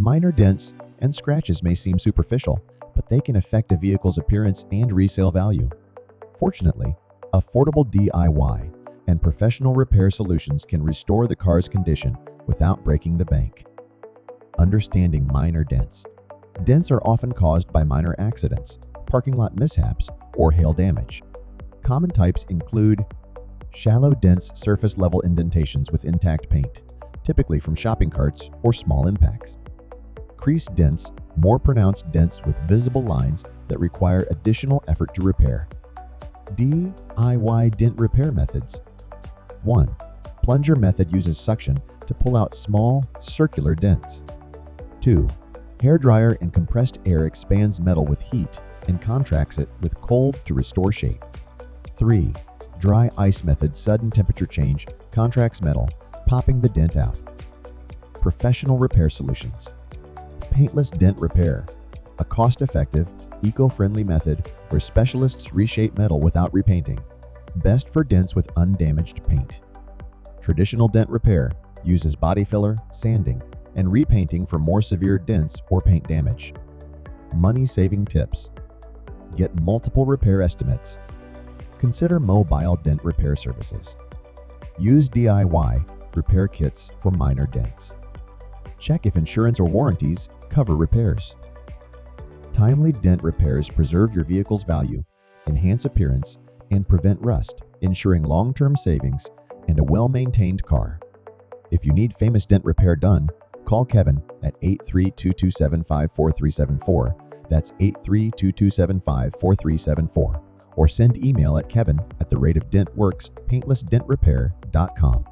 Minor dents and scratches may seem superficial, but they can affect a vehicle's appearance and resale value. Fortunately, affordable DIY and professional repair solutions can restore the car's condition without breaking the bank. Understanding minor dents. Dents are often caused by minor accidents, parking lot mishaps, or hail damage. Common types include shallow dents, surface level indentations with intact paint, typically from shopping carts or small impacts. Creased dents, more pronounced dents with visible lines that require additional effort to repair. DIY dent repair methods. 1. Plunger method uses suction to pull out small, circular dents. 2. Hairdryer and compressed air expands metal with heat and contracts it with cold to restore shape. 3. Dry ice method, sudden temperature change, contracts metal, popping the dent out. Professional repair solutions. Paintless Dent Repair, a cost-effective, eco-friendly method where specialists reshape metal without repainting. Best for dents with undamaged paint. Traditional dent repair uses body filler, sanding, and repainting for more severe dents or paint damage. Money-saving tips. Get multiple repair estimates. Consider mobile dent repair services. Use DIY repair kits for minor dents. Check if insurance or warranties cover repairs. Timely dent repairs preserve your vehicle's value, enhance appearance, and prevent rust, ensuring long-term savings and a well-maintained car. If you need famous dent repair done, call Kevin at 832-275-4374. That's 832-275-4374. Or send email at kevin@DentWerx Paintless Dent Repair.com.